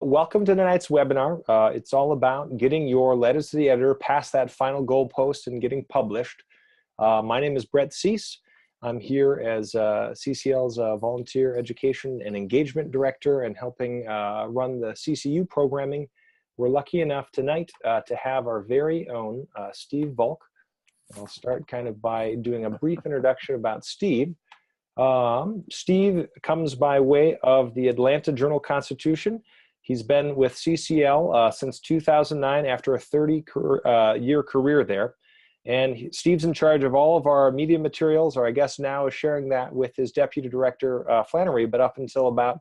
welcome to tonight's webinar. It's all about getting your letters to the editor past that final goalpost and getting published. My name is Brett Cease. I'm here as CCL's Volunteer Education and Engagement Director and helping run the CCU programming. We're lucky enough tonight to have our very own Steve Valk. I'll start kind of by doing a brief introduction about Steve. Steve comes by way of the Atlanta Journal-Constitution. He's been with CCL since 2009 after a 30-year career there. And Steve's in charge of all of our media materials, or I guess now is sharing that with his deputy director, Flannery, but up until about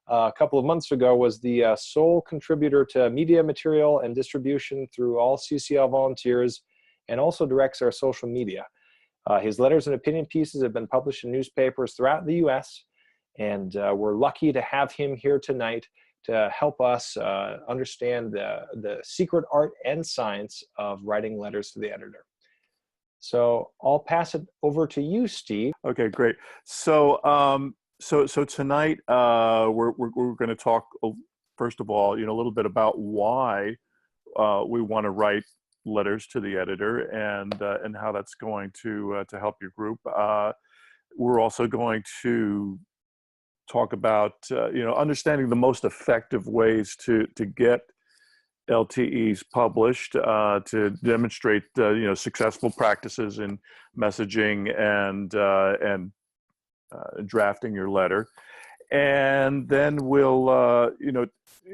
a couple of months ago was the sole contributor to media material and distribution through all CCL volunteers, and also directs our social media. His letters and opinion pieces have been published in newspapers throughout the U.S., and we're lucky to have him here tonight to help us understand the secret art and science of writing letters to the editor. So I'll pass it over to you, Steve. Okay, great. So tonight we're going to talk first of all, a little bit about why we want to write letters to the editor and how that's going to help your group. We're also going to talk about understanding the most effective ways to get LTEs published, to demonstrate successful practices in messaging and drafting your letter. And then we'll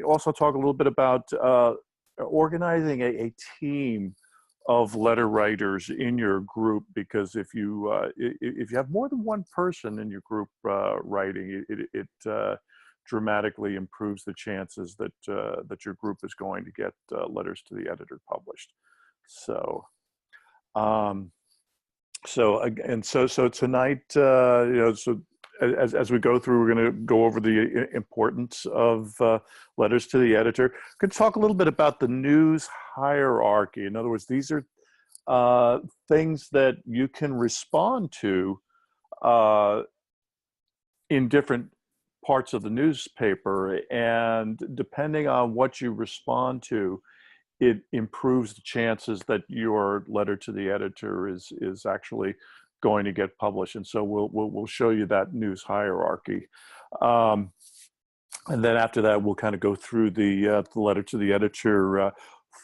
also talk a little bit about organizing a team of letter writers in your group, because if you have more than one person in your group writing, it dramatically improves the chances that that your group is going to get letters to the editor published. So so tonight, as we go through, we're going to go over the importance of letters to the editor. We're going to talk a little bit about the news hierarchy. In other words, these are things that you can respond to in different parts of the newspaper, and depending on what you respond to, it improves the chances that your letter to the editor is actually going to get published. And so we'll show you that news hierarchy, and then after that we'll kind of go through the letter to the editor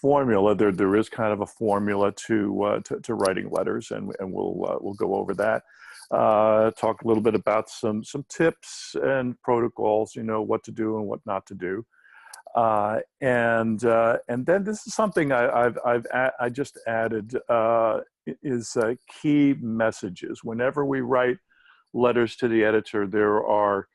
formula. There is kind of a formula to writing letters, and we'll go over that. Talk a little bit about some tips and protocols, what to do and what not to do. And then this is something I just added, is key messages. Whenever we write letters to the editor, there are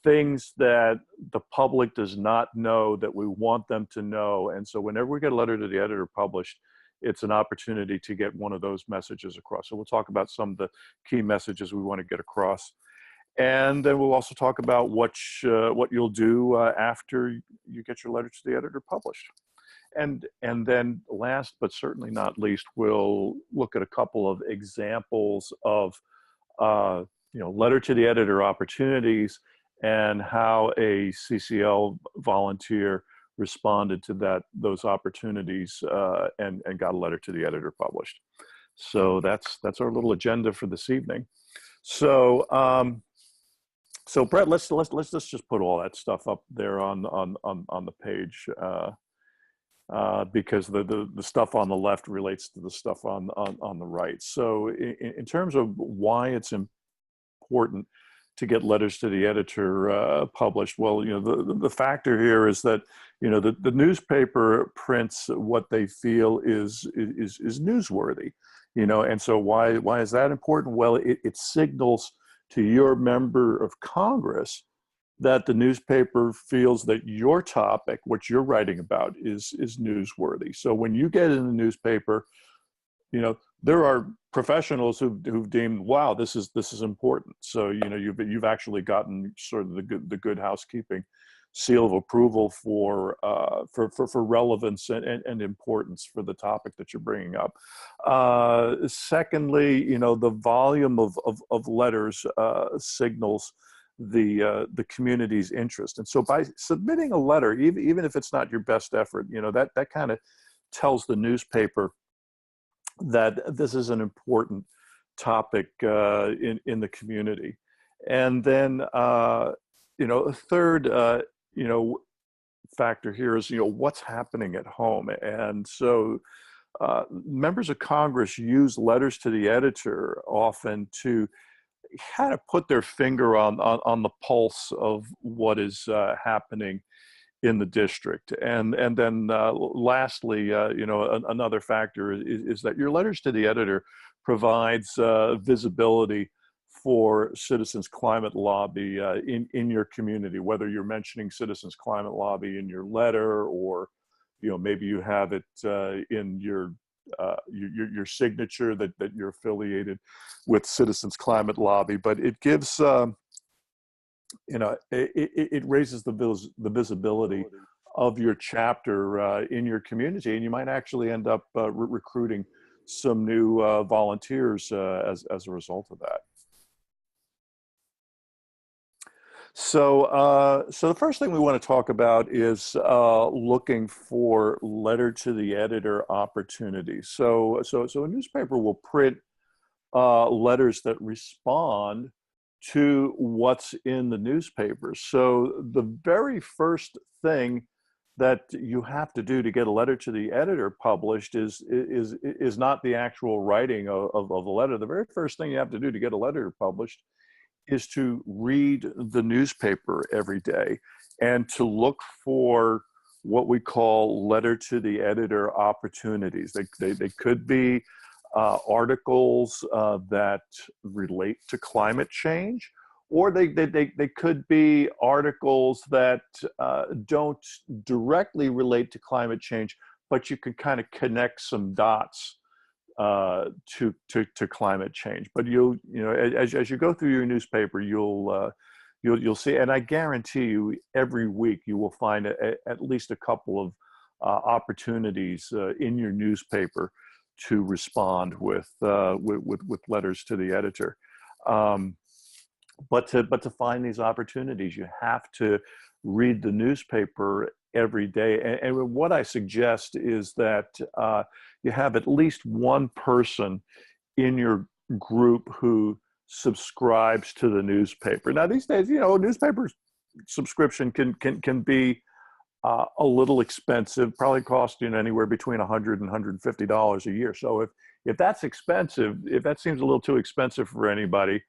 things that the public does not know that we want them to know. And so whenever we get a letter to the editor published, it's an opportunity to get one of those messages across. So we'll talk about some of the key messages we want to get across. And then we'll also talk about what you'll do after you get your letter to the editor published. And then last but certainly not least, we'll look at a couple of examples of letter to the editor opportunities and how a CCL volunteer responded to those opportunities and got a letter to the editor published. So that's our little agenda for this evening. So so Brett, let's just put all that stuff up there on the page, because the stuff on the left relates to the stuff on the right. So in terms of why it's important to get letters to the editor published, well, the factor here is that the newspaper prints what they feel is newsworthy, and so why is that important? Well, it signals to your member of Congress that the newspaper feels that your topic, what you're writing about, is newsworthy. So when you get in the newspaper, there are professionals who've deemed, wow, this is important. So you've actually gotten sort of the good housekeeping seal of approval for relevance and importance for the topic that you're bringing up. Secondly, the volume of letters signals the community's interest. And so by submitting a letter, even if it's not your best effort, that kind of tells the newspaper that this is an important topic in the community. And then, a third, factor here is, what's happening at home. And so members of Congress use letters to the editor often to kind of put their finger on the pulse of what is happening in the district. And then lastly, another factor is that your letters to the editor provides visibility for Citizens Climate Lobby in your community, whether you're mentioning Citizens Climate Lobby in your letter, or maybe you have it in your signature that you're affiliated with Citizens Climate Lobby. But it gives it raises the visibility of your chapter in your community, and you might actually end up recruiting some new volunteers as a result of that. So the first thing we want to talk about is looking for letter to the editor opportunities. So a newspaper will print letters that respond to what's in the newspaper. So the very first thing that you have to do to get a letter to the editor published is not the actual writing of the letter. The very first thing you have to do to get a letter published is to read the newspaper every day and to look for what we call letter to the editor opportunities. They could be articles that relate to climate change, or they could be articles that don't directly relate to climate change, but you can kind of connect some dots to climate change. But as you go through your newspaper, you'll see, and I guarantee you, every week you will find at least a couple of opportunities in your newspaper to respond with letters to the editor. But to find these opportunities, you have to read the newspaper every day. And what I suggest is that you have at least one person in your group who subscribes to the newspaper. Now, these days, newspaper subscription can be a little expensive, probably costing anywhere between $100 and $150 a year. So if that's expensive, if that seems a little too expensive for anybody,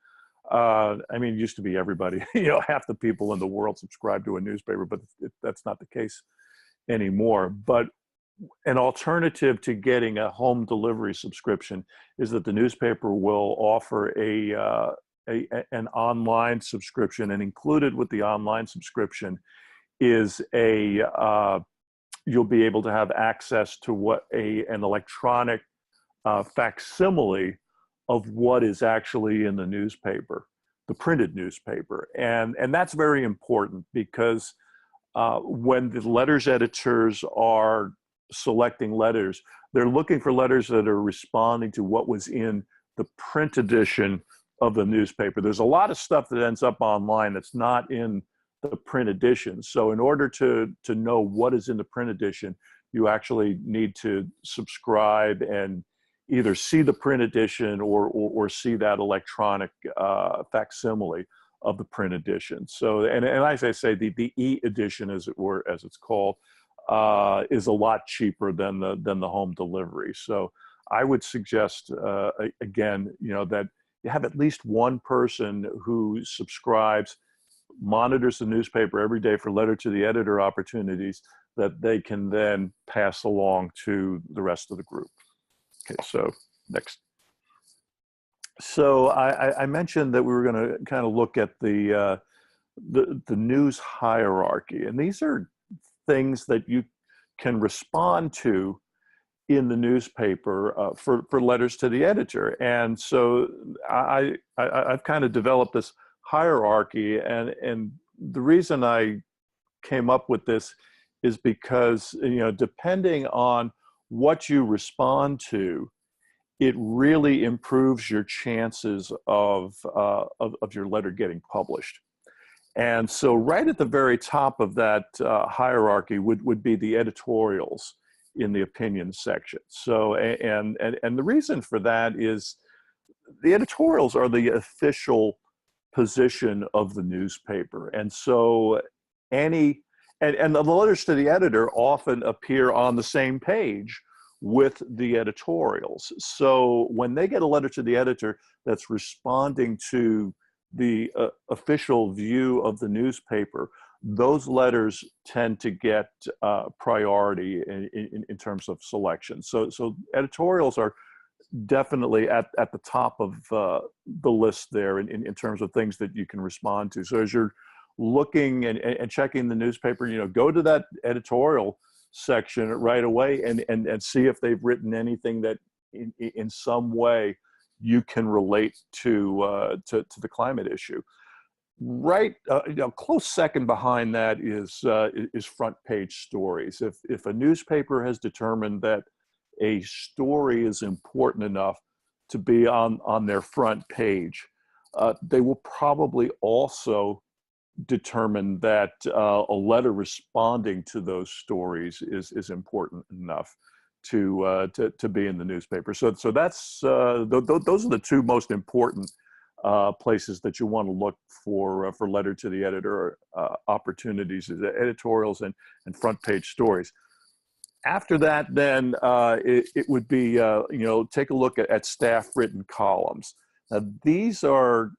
it used to be everybody, half the people in the world subscribe to a newspaper, but that's not the case anymore. But an alternative to getting a home delivery subscription is that the newspaper will offer an online subscription, and included with the online subscription is you'll be able to have access to an electronic facsimile of what is actually in the newspaper, the printed newspaper. And that's very important, because when the letters editors are selecting letters, they're looking for letters that are responding to what was in the print edition of the newspaper. There's a lot of stuff that ends up online that's not in the print edition. So in order to know what is in the print edition, you actually need to subscribe and either see the print edition or see that electronic facsimile of the print edition. So, and as I say, the e-edition, as it were, as it's called, is a lot cheaper than the home delivery. So I would suggest, again, that you have at least one person who subscribes, monitors the newspaper every day for letter to the editor opportunities that they can then pass along to the rest of the group. Okay, so next. So I mentioned that we were going to kind of look at the news hierarchy, and these are things that you can respond to in the newspaper for letters to the editor. And so I've kind of developed this hierarchy, and the reason I came up with this is because, depending on what you respond to, it really improves your chances of your letter getting published. And so right at the very top of that hierarchy would be the editorials in the opinion section. So, and the reason for that is the editorials are the official position of the newspaper. And so and the letters to the editor often appear on the same page with the editorials. So when they get a letter to the editor that's responding to the official view of the newspaper, those letters tend to get priority in terms of selection. So editorials are definitely at the top of the list there in terms of things that you can respond to. So as you're looking and checking the newspaper, go to that editorial section right away and see if they've written anything that in some way you can relate to the climate issue. Right, close second behind that is front page stories. If a newspaper has determined that a story is important enough to be on their front page, they will probably also determine that a letter responding to those stories is important enough to be in the newspaper. So that's those are the two most important places that you want to look for letter to the editor opportunities, is editorials and front page stories. After that, then it would be take a look at staff written columns. Now, these are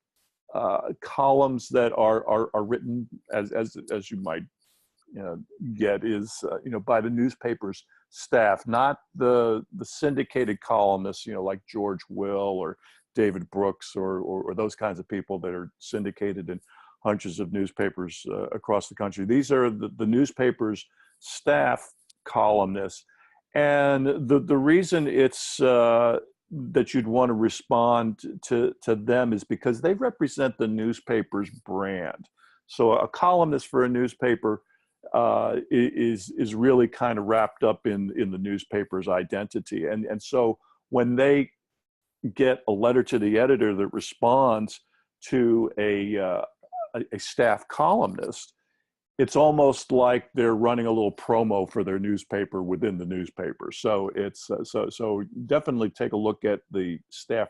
columns that are written as you might get is by the newspaper's staff, not the syndicated columnists like George Will or David Brooks or those kinds of people that are syndicated in hundreds of newspapers across the country. These are the newspaper's staff columnists, and the reason it's that you'd want to respond to them is because they represent the newspaper's brand. So a columnist for a newspaper is really kind of wrapped up in the newspaper's identity, and so when they get a letter to the editor that responds to a staff columnist, it's almost like they're running a little promo for their newspaper within the newspaper. So it's so definitely take a look at the staff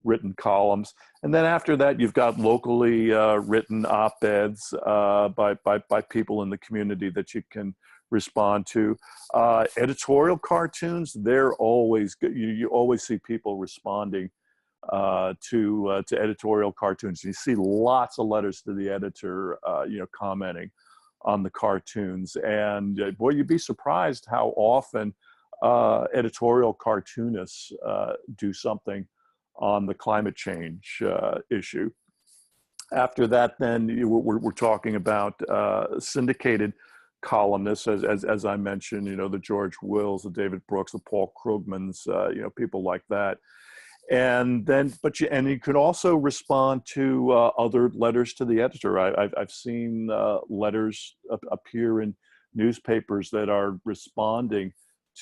written columns, and then after that you've got locally written op-eds by people in the community that you can respond to. Editorial cartoons, they're always good. You always see people responding to editorial cartoons. You see lots of letters to the editor, commenting on the cartoons, and boy, you'd be surprised how often editorial cartoonists do something on the climate change issue. After that, then we're talking about syndicated columnists, as I mentioned, the George Wills, the David Brooks, the Paul Krugmans, people like that. And then, and you can also respond to other letters to the editor. I've seen letters appear in newspapers that are responding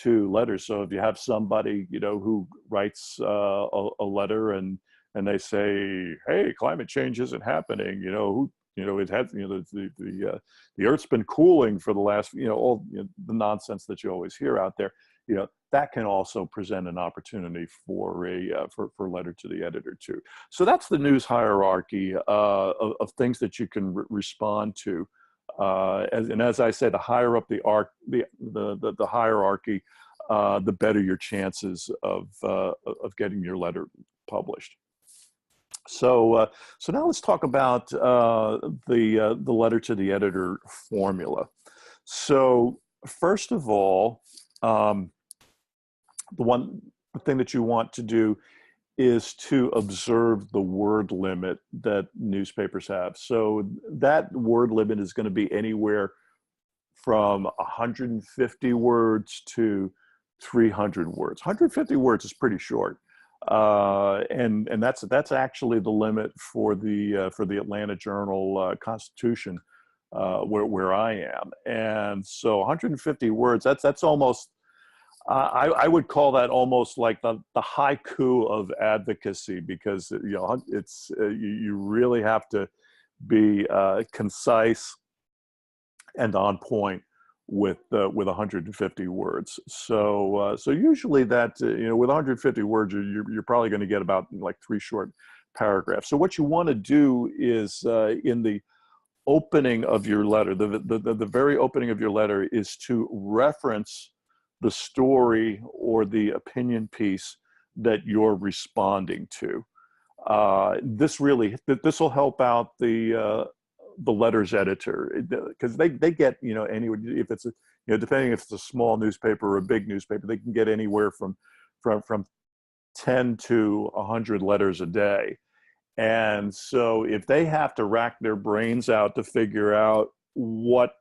to letters. So if you have somebody, who writes a letter and they say, "Hey, climate change isn't happening," it has, the Earth's been cooling for the last, all the nonsense that you always hear out there. That can also present an opportunity for a letter to the editor too. So that's the news hierarchy of things that you can respond to. And as I said, the higher up the hierarchy, the better your chances of getting your letter published. So now let's talk about the letter to the editor formula. So first of all, the thing that you want to do is to observe the word limit that newspapers have. So that word limit is going to be anywhere from 150 words to 300 words. 150 words is pretty short. And that's actually the limit for the Atlanta Journal Constitution, where I am. And so 150 words, that's almost, I would call that almost like the haiku of advocacy, because it's you really have to be concise and on point with 150 words. So usually that with 150 words, you're probably going to get about like 3 short paragraphs. So what you want to do is in the opening of your letter, the very opening of your letter, is to reference the story or the opinion piece that you're responding to. This will help out the letters editor, because they get, anywhere, if it's depending if it's a small newspaper or a big newspaper, they can get anywhere from 10 to 100 letters a day. And so if they have to rack their brains out to figure out what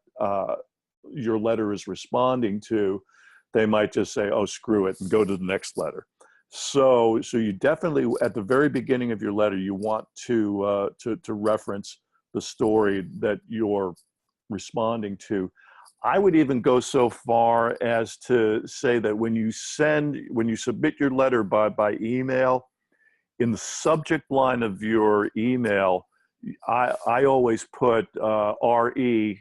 your letter is responding to, they might just say, oh, screw it, and go to the next letter. So you definitely, at the very beginning of your letter, you want to reference the story that you're responding to. I would even go so far as to say that when you submit your letter by email, in the subject line of your email, I always put RE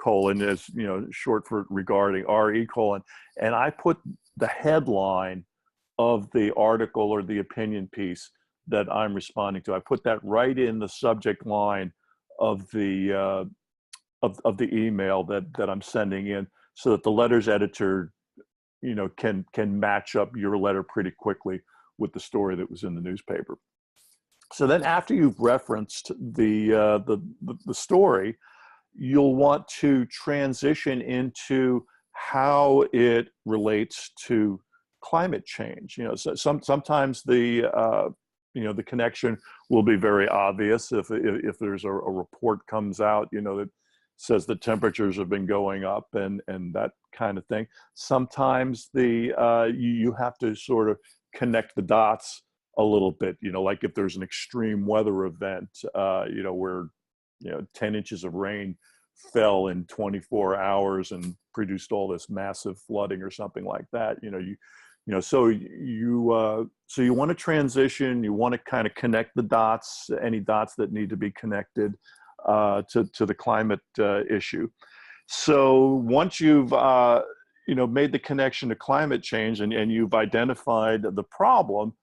colon, as short for regarding, RE colon, and I put the headline of the article or the opinion piece that I'm responding to. I put that right in the subject line of the email that I'm sending in, so that the letters editor can match up your letter pretty quickly with the story that was in the newspaper. So then, after you've referenced the story, you'll want to transition into how it relates to climate change. So sometimes the connection will be very obvious if there's a report comes out, that says the temperatures have been going up and that kind of thing. Sometimes you have to sort of connect the dots a little bit, like if there's an extreme weather event, where 10 inches of rain fell in 24 hours and produced all this massive flooding or something like that. So you want to transition. You want to kind of connect the dots, any dots that need to be connected to the climate issue. So once you've made the connection to climate change and you've identified the problem,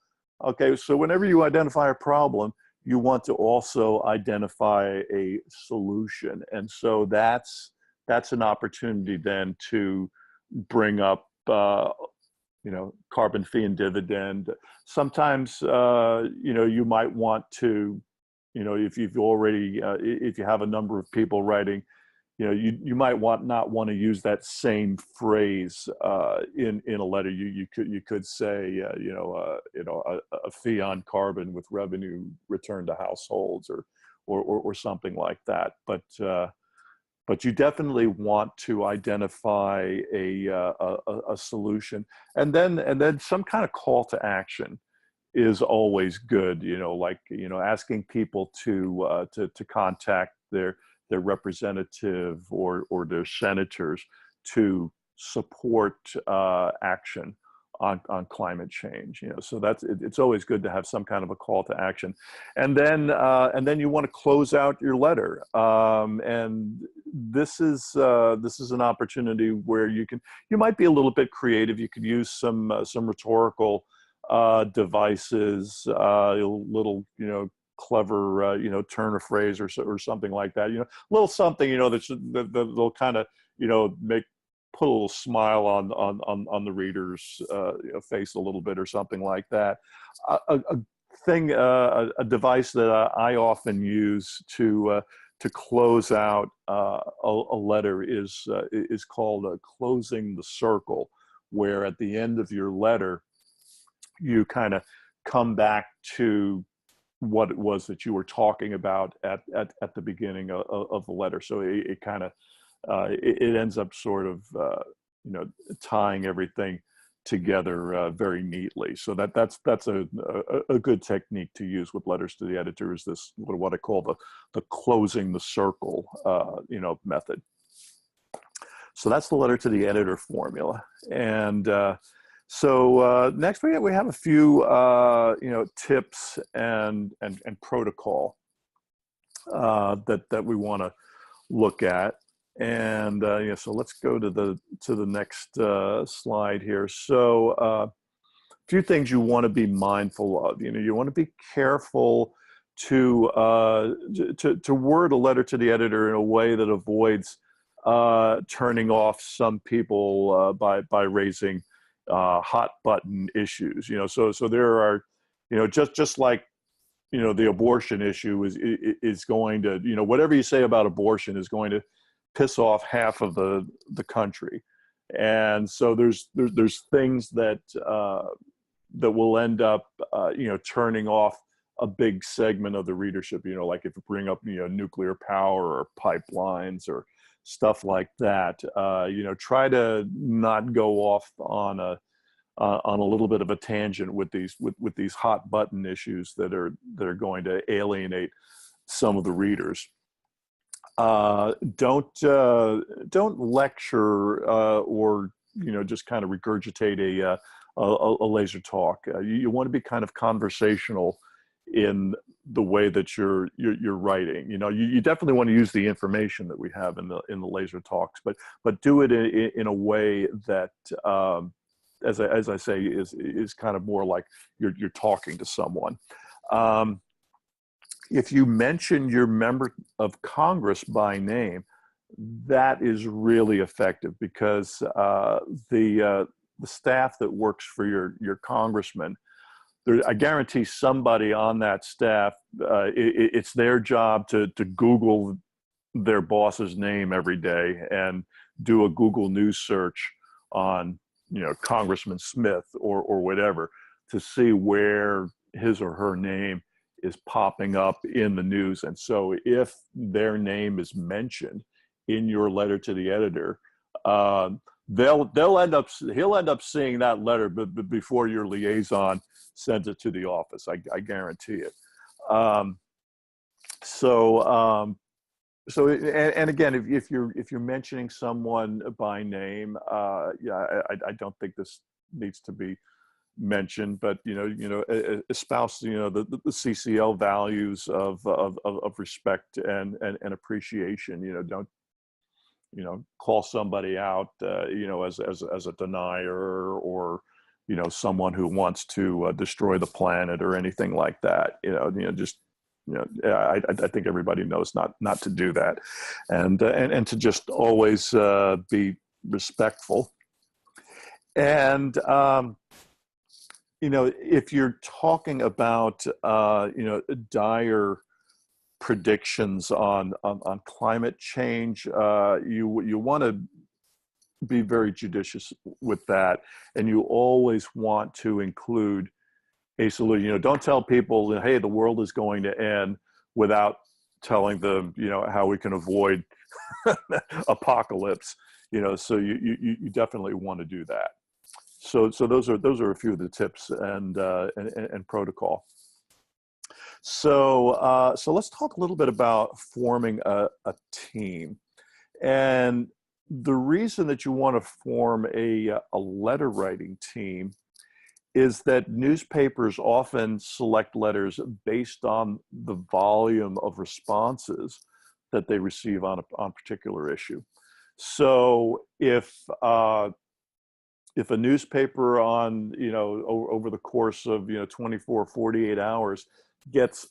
okay, so whenever you identify a problem, you want to also identify a solution. And so that's an opportunity then to bring up carbon fee and dividend. Sometimes you might want to, if you have a number of people writing, you might not want to use that same phrase in a letter. You could say a fee on carbon with revenue returned to households or something like that. But you definitely want to identify a solution, and then some kind of call to action is always good. Asking people to contact their representative or their senators to support action on climate change. So it's always good to have some kind of a call to action, and then you want to close out your letter. And this is an opportunity where you might be a little bit creative. You could use some rhetorical devices, little clever turn of phrase or something like that. A little something that'll kind of put a little smile on the reader's face a little bit or something like that. A device that I often use to close out a letter is called closing the circle, where at the end of your letter you kind of come back to what it was that you were talking about at the beginning of the letter. So it kind of it ends up sort of tying everything together very neatly. So that's a good technique to use with letters to the editor, is this what I call the closing the circle method. So that's the letter to the editor formula. And so next we have a few tips and protocol. that we want to look at. And yeah, so let's go to the next slide here. So a few things you want to be mindful of. You want to be careful to word a letter to the editor in a way that avoids turning off some people by raising hot button issues. So there are, just like, the abortion issue is going to, whatever you say about abortion is going to piss off half of the country. And so there's things that will end up, turning off a big segment of the readership, like if you bring up, nuclear power or pipelines or stuff like that, try to not go off on a little bit of a tangent with these hot button issues that are going to alienate some of the readers. Don't lecture or just kind of regurgitate a laser talk. You want to be kind of conversational in the way that you're writing. You definitely want to use the information that we have in the laser talks, but do it in a way that as I say, is kind of more like you're talking to someone. If you mention your member of Congress by name, that is really effective, because the staff that works for your congressman, I guarantee somebody on that staff, it's their job to Google their boss's name every day and do a Google News search on Congressman Smith or whatever, to see where his or her name is popping up in the news. And so if their name is mentioned in your letter to the editor, he'll end up seeing that letter before your liaison sends it to the office. I guarantee it. So and again, if you're mentioning someone by name, yeah, I don't think this needs to be mentioned, but espouse the CCL values of respect and appreciation. Don't call somebody out as a denier, or someone who wants to destroy the planet or anything like that. I think everybody knows not to do that, and to just always be respectful. And if you're talking about dire predictions on climate change, you want to be very judicious with that, and you always want to include a solution. Don't tell people, hey, the world is going to end, without telling them, how we can avoid apocalypse. So you definitely want to do that. So those are a few of the tips and protocol. So let's talk a little bit about forming a team. And the reason that you want to form a letter writing team is that newspapers often select letters based on the volume of responses that they receive on a particular issue. So if a newspaper on, over the course of 24, 48 hours gets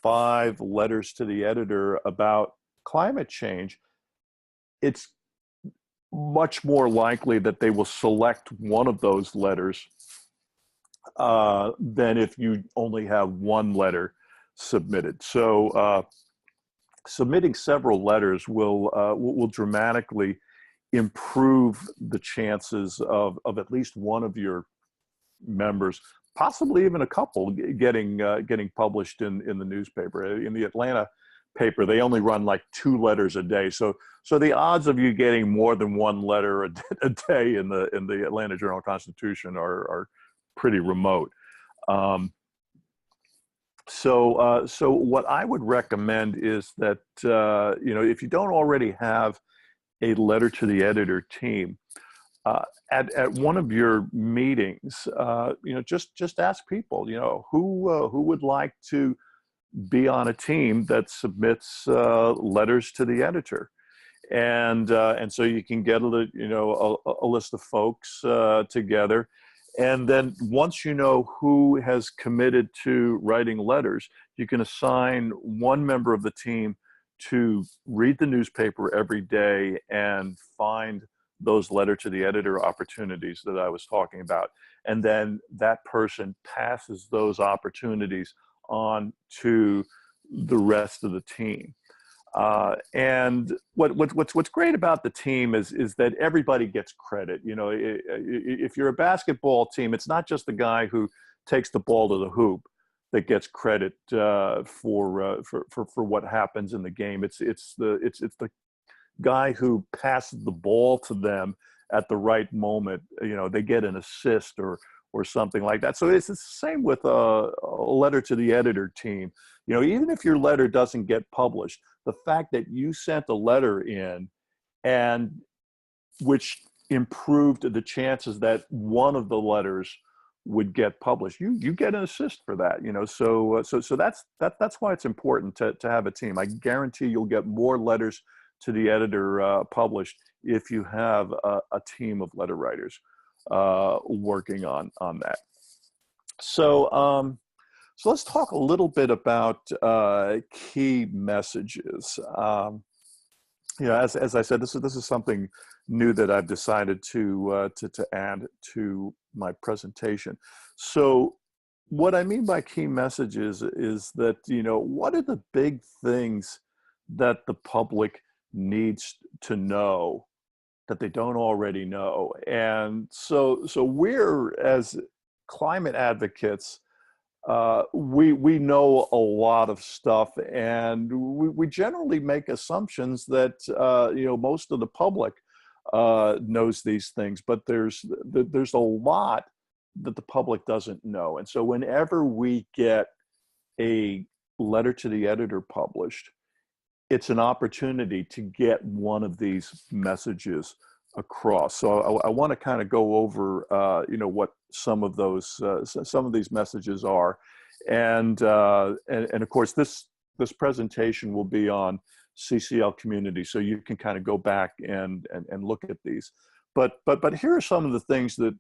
5 letters to the editor about climate change, it's much more likely that they will select one of those letters than if you only have 1 letter submitted. So submitting several letters will dramatically improve the chances of at least one of your members, possibly even a couple, getting published in the newspaper. In the Atlanta paper, they only run like 2 letters a day. So the odds of you getting more than 1 letter a day in the Atlanta Journal-Constitution are pretty remote. So what I would recommend is that if you don't already have a letter to the editor team, at one of your meetings, just ask people, who would like to be on a team that submits letters to the editor. And so you can get a list of folks together, and then once you know who has committed to writing letters, you can assign one member of the team to read the newspaper every day and find those letter to the editor opportunities that I was talking about, and then that person passes those opportunities on to the rest of the team. And what's great about the team is that everybody gets credit. You know, if you're a basketball team, it's not just the guy who takes the ball to the hoop that gets credit for what happens in the game. It's the guy who passes the ball to them at the right moment. You know, they get an assist or something like that. So it's the same with a letter to the editor team. You know, even if your letter doesn't get published, the fact that you sent a letter in, and which improved the chances that one of the letters would get published, you get an assist for that. You know, so that's why it's important to have a team. I guarantee you'll get more letters to the editor published if you have a team of letter writers working on that. So let's talk a little bit about key messages. You know, as I said, this is something new that I've decided to add to my presentation. So what I mean by key messages is that, you know, what are the big things that the public needs to know that they don't already know? And so we're, as climate advocates, we know a lot of stuff, and we generally make assumptions that you know, most of the public knows these things, but there's a lot that the public doesn't know. And so whenever we get a letter to the editor published, it's an opportunity to get one of these messages across. So I want to kind of go over, you know, what some of these messages are, and of course this presentation will be on CCL Community, so you can kind of go back and look at these. But here are some of the things that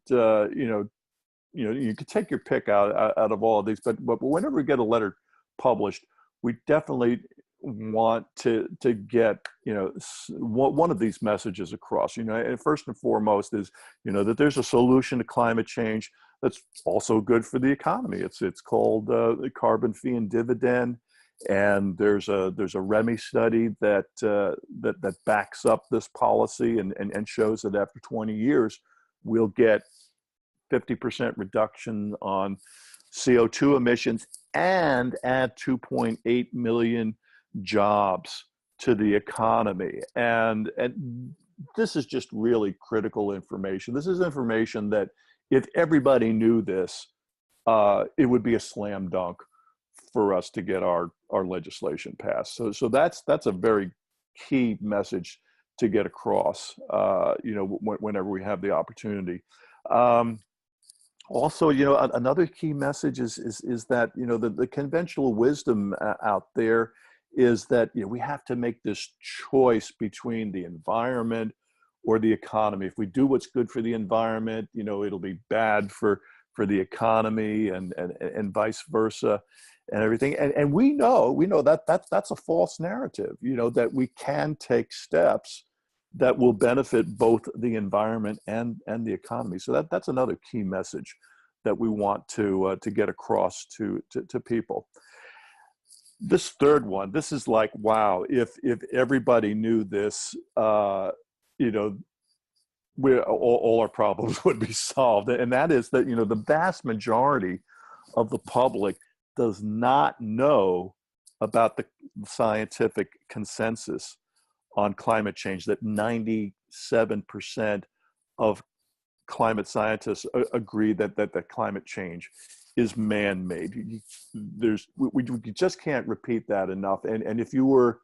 you could take your pick out of all of these. But whenever we get a letter published, we definitely want to get, you know, one of these messages across. You know, and first and foremost is, you know, that there's a solution to climate change that's also good for the economy. It's called the carbon fee and dividend, and there's a REMI study that backs up this policy and shows that after 20 years we'll get 50% reduction on CO2 emissions and add 2.8 million jobs to the economy. And this is just really critical information. This is information that if everybody knew this, it would be a slam dunk for us to get our legislation passed. So that's a very key message to get across, you know, whenever we have the opportunity. Also, you know, another key message is that, you know, the conventional wisdom out there is that, you know, we have to make this choice between the environment or the economy. If we do what's good for the environment, you know, it'll be bad for the economy, and vice versa, and everything. And we know that that's a false narrative. You know, that we can take steps that will benefit both the environment and the economy. So that's another key message that we want to get across to people. This third one, this is like, wow, if everybody knew this, you know, all our problems would be solved. And that is that, you know, the vast majority of the public does not know about the scientific consensus on climate change, that 97% of climate scientists agree that climate change is man-made. We just can't repeat that enough. And if you were,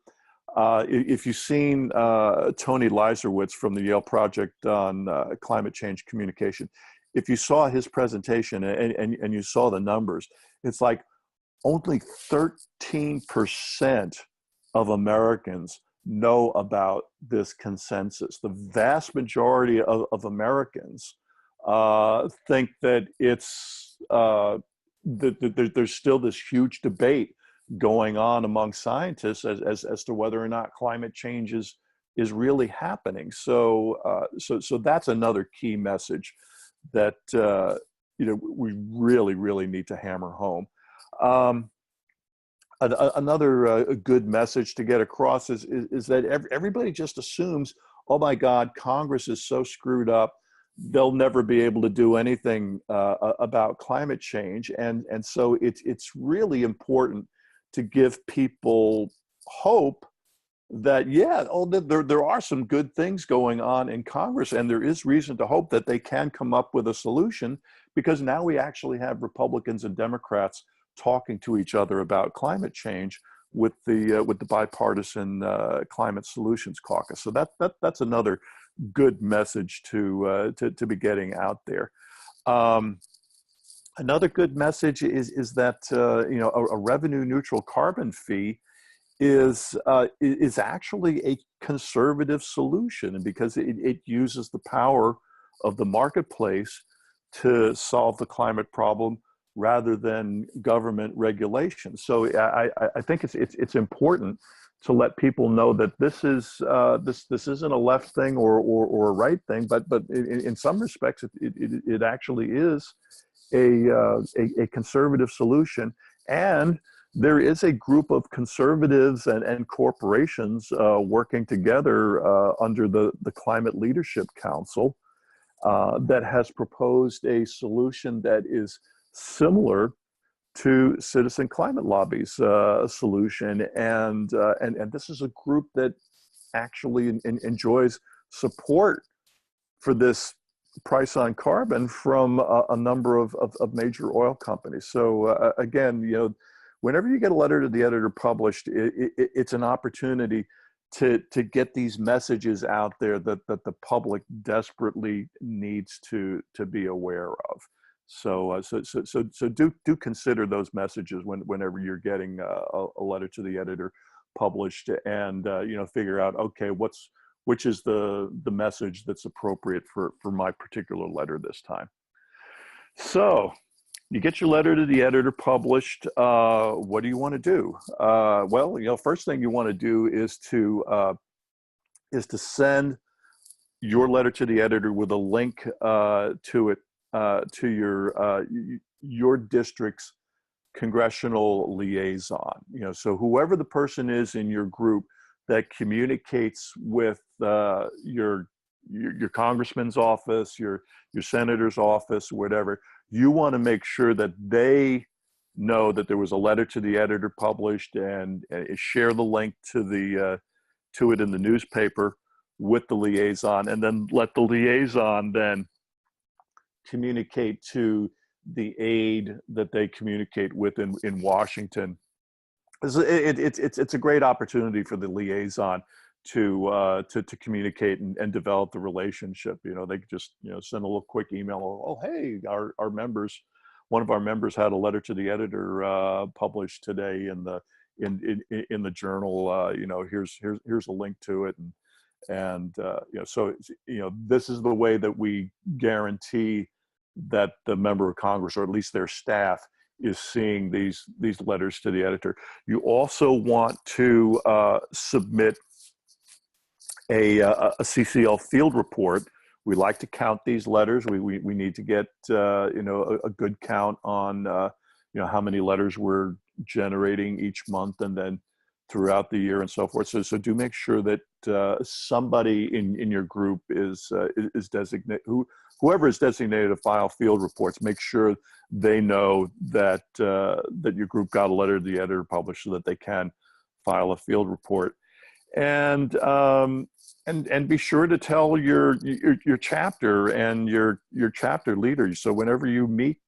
if you've seen Tony Leiserowitz from the Yale Project on climate change communication, if you saw his presentation and you saw the numbers, it's like only 13% of Americans know about this consensus. The vast majority of Americans think that there's still this huge debate going on among scientists as to whether or not climate change is really happening. So that's another key message that we really need to hammer home. Another good message to get across is that everybody just assumes, oh my God, Congress is so screwed up, they'll never be able to do anything about climate change. And so it's really important to give people hope that, there are some good things going on in Congress, and there is reason to hope that they can come up with a solution, because now we actually have Republicans and Democrats talking to each other about climate change with the bipartisan Climate Solutions Caucus. So that's another good message to be getting out there. Another good message is that a revenue neutral carbon fee is actually a conservative solution, and because it uses the power of the marketplace to solve the climate problem rather than government regulation. So I think it's important to let people know that this isn't a left thing or a right thing, but in some respects it actually is a conservative solution. And there is a group of conservatives and corporations working together under the Climate Leadership Council that has proposed a solution that is similar to Citizen Climate Lobby's solution. And this is a group that actually enjoys support for this price on carbon from a number of major oil companies. So again, whenever you get a letter to the editor published, it's an opportunity to get these messages out there that the public desperately needs to be aware of. So do consider those messages whenever you're getting a letter to the editor published, and figure out, okay, which is the message that's appropriate for my particular letter this time. So you get your letter to the editor published. What do you want to do? Well, first thing you want to do is to send your letter to the editor with a link to it, to your district's congressional liaison. So whoever the person is in your group that communicates with your congressman's office, your senator's office, whatever, you want to make sure that they know that there was a letter to the editor published, and share the link to it in the newspaper with the liaison, and then let the liaison then communicate to the aide that they communicate with in Washington. It's a great opportunity for the liaison to communicate and develop the relationship. They could just send a little quick email. Oh, hey, our members, one of our members had a letter to the editor published today in the journal. Here's a link to it, and so this is the way that we guarantee that the member of Congress, or at least their staff, is seeing these letters to the editor. You also want to submit a CCL field report. We like to count these letters. We need to get a good count on how many letters we're generating each month, and then throughout the year and so forth. So do make sure that somebody in your group is designated, whoever is designated to file field reports. Make sure they know that that your group got a letter to the editor published, so that they can file a field report. And be sure to tell your chapter and your chapter leaders. So whenever you meet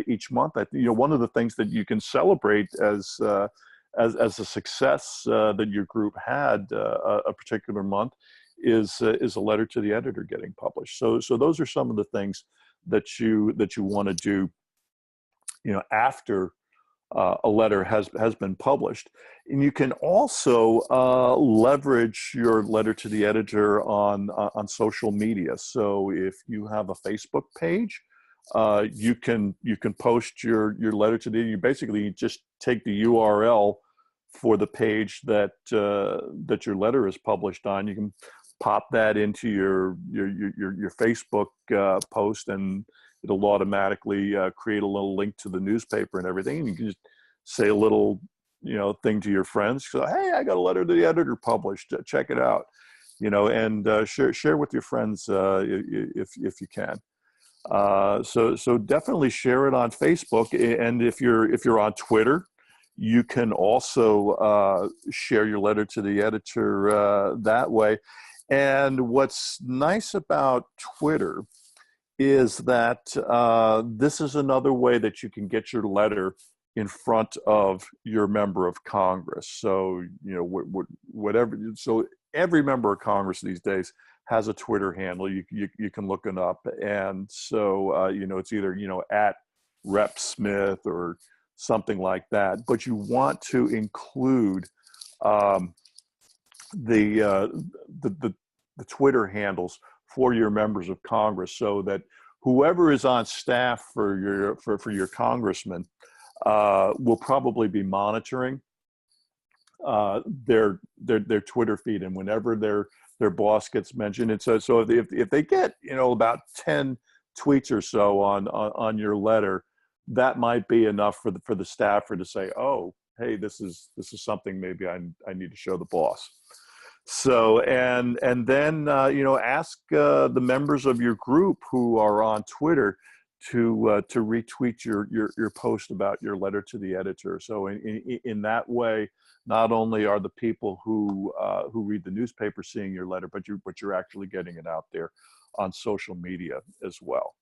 each month, one of the things that you can celebrate as a success that your group had a particular month is a letter to the editor getting published. So those are some of the things that you want to do, after a letter has been published. And you can also leverage your letter to the editor on social media. So if you have a Facebook page, you can post your letter to the editor. You basically just take the URL for the page that that your letter is published on. You can pop that into your Facebook post, and it'll automatically create a little link to the newspaper and everything. And you can just say a little, thing to your friends. So, hey, I got a letter to the editor published. Check it out, and share with your friends if you can. So definitely share it on Facebook, and if you're on Twitter, you can also share your letter to the editor that way. And what's nice about Twitter is that this is another way that you can get your letter in front of your member of Congress. So, whatever. So every member of Congress these days has a Twitter handle. You can look it up. And so, it's either, at Rep Smith or something like that. But you want to include the Twitter handles for your members of Congress, so that whoever is on staff for your congressman will probably be monitoring their Twitter feed, and whenever their boss gets mentioned, and so if they get about 10 tweets or so on your letter, that might be enough for the staffer to say, oh, hey, this is something maybe I need to show the boss. So, and then, ask the members of your group who are on Twitter to retweet your post about your letter to the editor. So in that way, not only are the people who read the newspaper seeing your letter, but you're actually getting it out there on social media as well.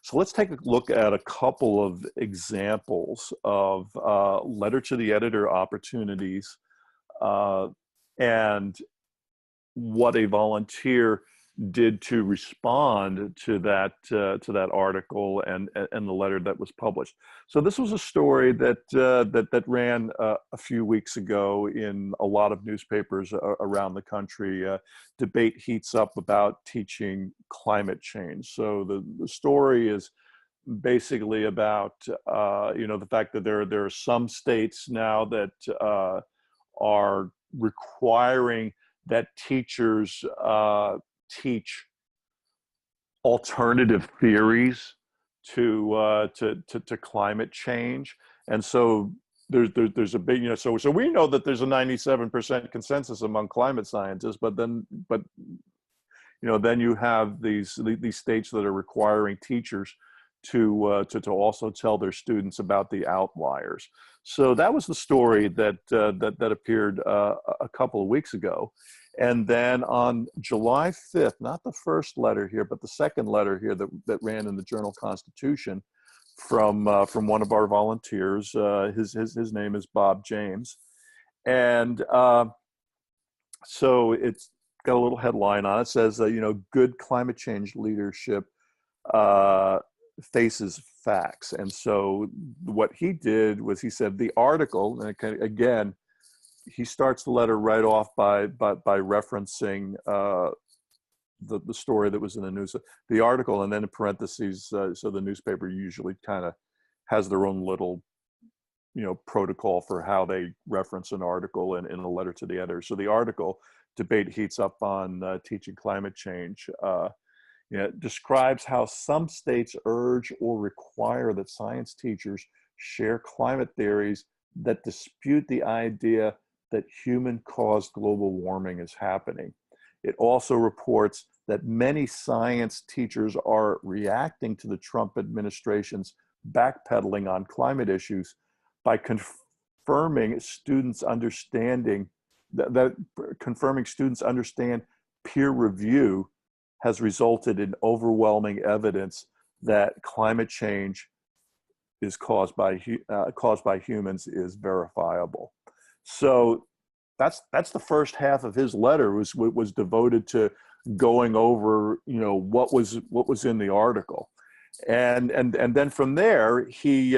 So let's take a look at a couple of examples of letter to the editor opportunities and what a volunteer did to respond to that article and the letter that was published. So this was a story that ran a few weeks ago in a lot of newspapers around the country. Debate heats up about teaching climate change. So the story is basically about the fact that there are some states now that are requiring that teachers teach alternative theories to climate change. And so there's a big, so we know that there's a 97% consensus among climate scientists, but then you have these states that are requiring teachers to also tell their students about the outliers. So that was the story that appeared a couple of weeks ago. And then on July 5th, not the first letter here, but the second letter here that ran in the Journal-Constitution from one of our volunteers. His name is Bob James. And so it's got a little headline on it. It says, good climate change leadership faces facts. And so what he did was he said the article, and again, he starts the letter right off by referencing the story that was in the news, the article, and then in parentheses, so the newspaper usually kind of has their own little protocol for how they reference an article in a letter to the editor. So the article, debate heats up on teaching climate change, describes how some states urge or require that science teachers share climate theories that dispute the idea that human-caused global warming is happening. It also reports that many science teachers are reacting to the Trump administration's backpedaling on climate issues by confirming students understanding confirming students understand peer review has resulted in overwhelming evidence that climate change is caused by humans is verifiable. So that's the first half of his letter was devoted to going over what was in the article. And then from there, he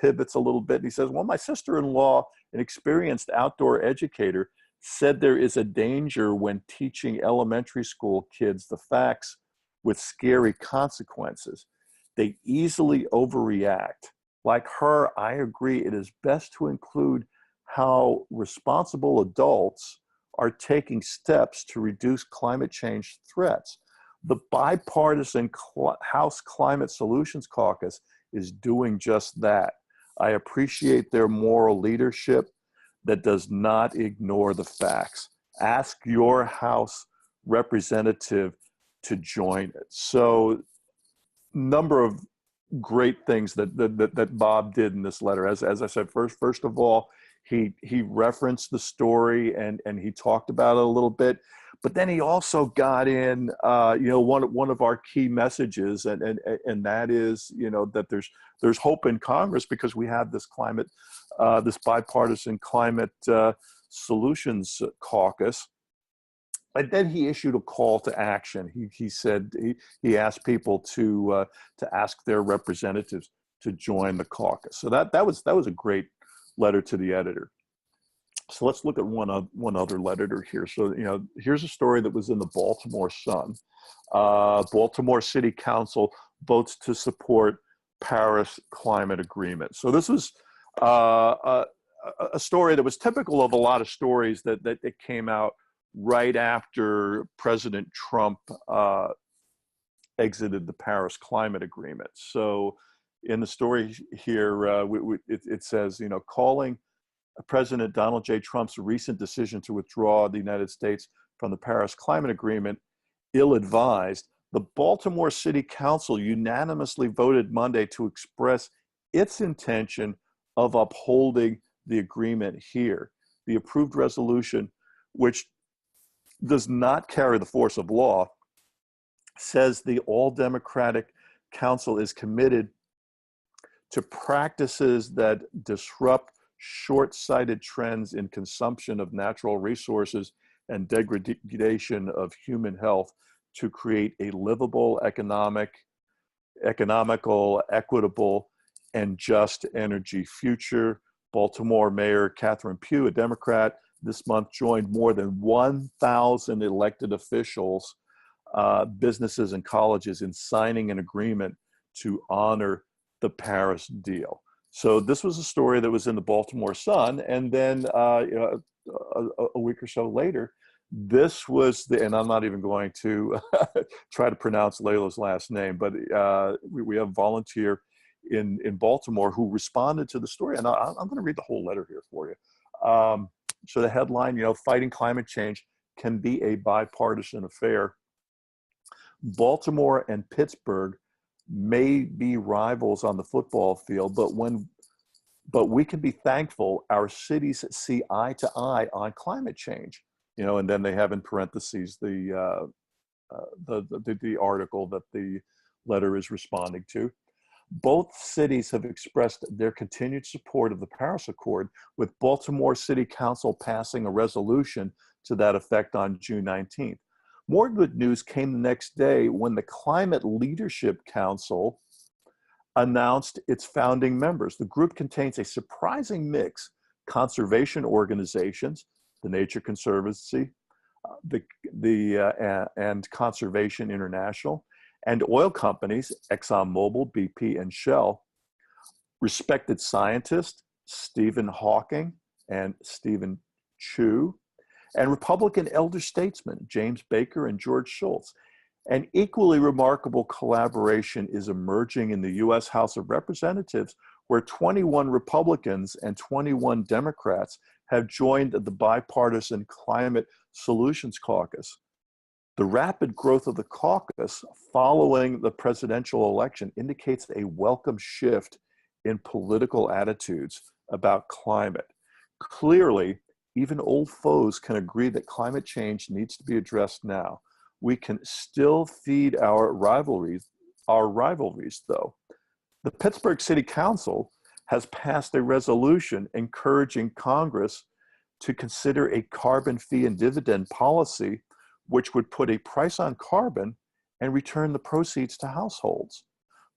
pivots a little bit and he says, well, my sister-in-law, an experienced outdoor educator, said there is a danger when teaching elementary school kids the facts with scary consequences. They easily overreact. Like her, I agree it is best to include how responsible adults are taking steps to reduce climate change threats. The bipartisan House Climate Solutions Caucus is doing just that. I appreciate their moral leadership that does not ignore the facts. Ask your House representative to join it. So, number of great things that Bob did in this letter. As I said, first of all, he referenced the story and he talked about it a little bit, but then he also got in one of our key messages, and that is, that there's hope in Congress because we have this this bipartisan climate solutions caucus. And then he issued a call to action. He said he asked people to ask their representatives to join the caucus. So that was a great letter to the editor. So let's look at one other letter here. So here's a story that was in the Baltimore Sun. Baltimore City Council votes to support Paris climate agreement. So this was a story that was typical of a lot of stories that came out right after President Trump exited the Paris climate agreement. So in the story here, it says, calling President Donald J. Trump's recent decision to withdraw the United States from the Paris climate agreement ill-advised, the Baltimore City Council unanimously voted Monday to express its intention of upholding the agreement here. The approved resolution, which does not carry the force of law, says the all-democratic council is committed to practices that disrupt short-sighted trends in consumption of natural resources and degradation of human health to create a livable, economical, equitable, and just energy future. Baltimore Mayor Catherine Pugh, a Democrat, this month joined more than 1,000 elected officials, businesses, and colleges in signing an agreement to honor the Paris deal. So this was a story that was in the Baltimore Sun, and then a week or so later, this was and I'm not even going to try to pronounce Layla's last name, but we have a volunteer in Baltimore who responded to the story, and I'm going to read the whole letter here for you. So the headline, fighting climate change can be a bipartisan affair. Baltimore and Pittsburgh may be rivals on the football field, but we can be thankful our cities see eye to eye on climate change. And then they have in parentheses the article that the letter is responding to. Both cities have expressed their continued support of the Paris Accord, with Baltimore City Council passing a resolution to that effect on June 19th. More good news came the next day when the Climate Leadership Council announced its founding members. The group contains a surprising mix: conservation organizations, the Nature Conservancy, and Conservation International, and oil companies, ExxonMobil, BP, and Shell, respected scientists, Stephen Hawking and Stephen Chu, and Republican elder statesmen, James Baker and George Shultz. An equally remarkable collaboration is emerging in the U.S. House of Representatives, where 21 Republicans and 21 Democrats have joined the Bipartisan Climate Solutions Caucus. The rapid growth of the caucus following the presidential election indicates a welcome shift in political attitudes about climate. Clearly, even old foes can agree that climate change needs to be addressed now. We can still feed our rivalries though. The Pittsburgh City Council has passed a resolution encouraging Congress to consider a carbon fee and dividend policy which would put a price on carbon and return the proceeds to households.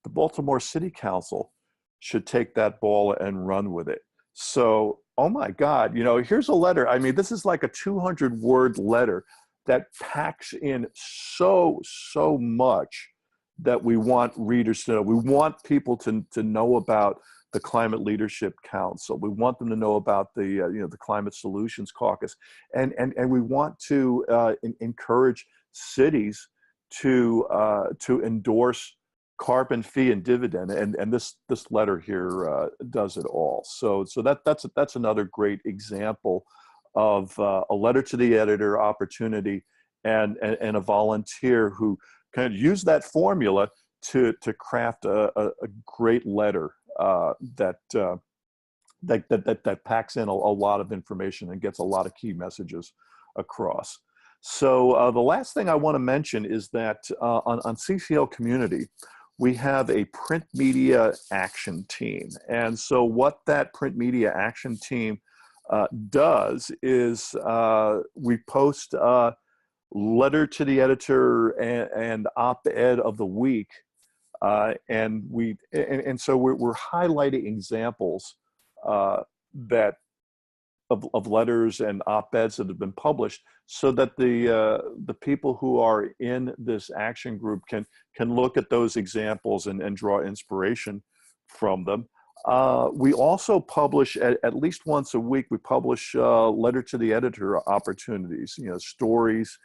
the Baltimore City Council should take that ball and run with it. So, oh my God, you know, here's a letter. I mean, this is like a 200-word letter that packs in so much that we want readers to know. We want people to know about the Climate Leadership Council. We want them to know about the the Climate Solutions Caucus, and we want to encourage cities to endorse carbon fee and dividend, and this letter here does it all. So that's another great example of a letter to the editor opportunity, and a volunteer who kind of used that formula to craft a great letter that packs in a lot of information and gets a lot of key messages across. So the last thing I want to mention is that on CCL Community, we have a print media action team. And so what that print media action team does is we post letter to the editor and op-ed of the week. And so we're highlighting examples that of letters and op-eds that have been published, so that the people who are in this action group can look at those examples and draw inspiration from them. We also publish at least once a week. We publish letter to the editor opportunities. You know, stories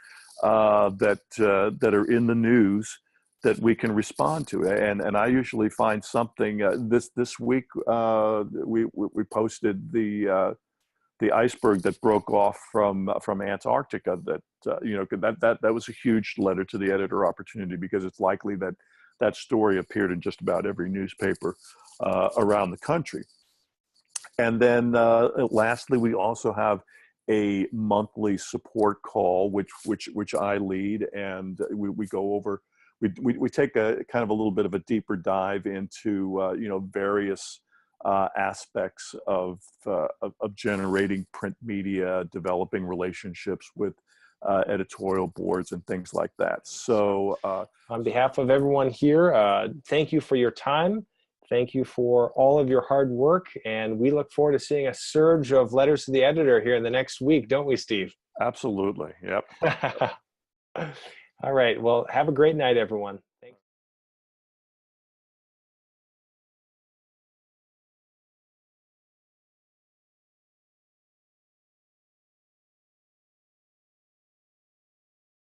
that are in the news that we can respond to, and I usually find something. This week we posted the iceberg that broke off from Antarctica. That that was a huge letter to the editor opportunity, because it's likely that that story appeared in just about every newspaper around the country. And then lastly, we also have a monthly support call, which I lead, and we go over. We take a kind of a little bit of a deeper dive into various aspects of generating print media, developing relationships with editorial boards and things like that. So on behalf of everyone here, thank you for your time. Thank you for all of your hard work, and we look forward to seeing a surge of letters to the editor here in the next week, don't we, Steve? Absolutely. Yep. All right. Well, have a great night, everyone.